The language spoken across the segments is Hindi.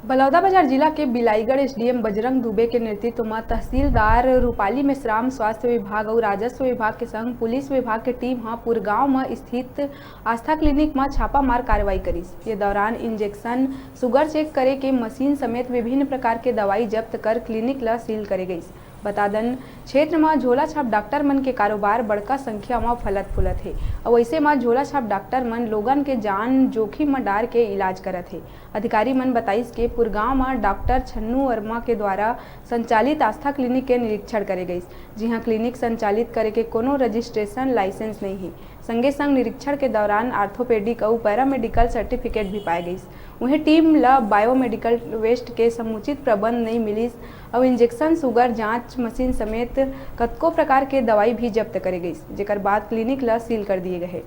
बलौदाबाजार जिला के बिलाईगढ़ एसडीएम बजरंग दुबे के नेतृत्व में तहसीलदार रूपाली मेश्राम, स्वास्थ्य विभाग और राजस्व विभाग के संग पुलिस विभाग के टीम पुरगांव में स्थित आस्था क्लिनिक में छापामार कार्रवाई करीस। ये दौरान इंजेक्शन, शुगर चेक करे के मशीन समेत विभिन्न प्रकार के दवाई जब्त कर क्लिनिक ला सील करे गई। बता दन क्षेत्र में झोला छाप डॉक्टर मन के कारोबार बड़का संख्या में फलत फूलत है और वैसे में झोला छाप डॉक्टर मन लोगन के जान जोखिम में डार के इलाज करत है। अधिकारी मन बताइस के पुरगांव में डॉक्टर छन्नू वर्मा के द्वारा संचालित आस्था क्लिनिक के निरीक्षण करे गई, जी क्लिनिक संचालित करे के कोनो रजिस्ट्रेशन लाइसेंस नहीं है। संगे संग निरीक्षण के दौरान आर्थोपेडिक और पैरामेडिकल सर्टिफिकेट भी पाए गई। वहीं टीम ला बायोमेडिकल वेस्ट के समुचित प्रबंध नहीं मिलिस और इंजेक्शन, शुगर जांच मशीन समेत कतको प्रकार के दवाई भी जब्त करे गई, जेकर बाद क्लिनिक ला सील कर दिए गए।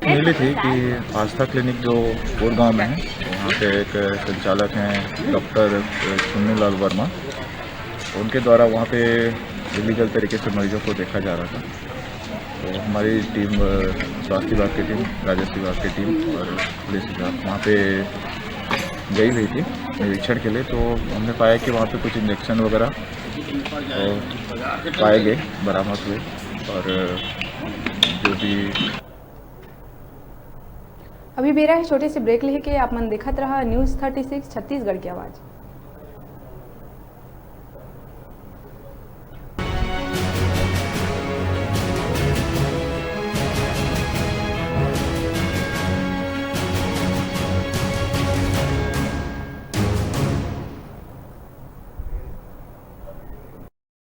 मिली थी कि आस्था क्लिनिक जो पुरगांव में है, वहाँ पे एक संचालक हैं डॉक्टर छन्नू वर्मा, उनके द्वारा वहाँ पे इलीगल तरीके से मरीजों को देखा जा रहा था। तो हमारी टीम, स्वास्थ्य विभाग की टीम, राजस्व विभाग की टीम और पुलिस विभाग वहाँ पे गई हुई थी निरीक्षण के लिए। तो हमने पाया कि वहाँ पे कुछ इंजेक्शन वगैरह पाए गए, बरामद हुए और जो भी। अभी बेरा है छोटे से ब्रेक लेके आप मन देखत रहा न्यूज़ 36 छत्तीसगढ़ की आवाज़।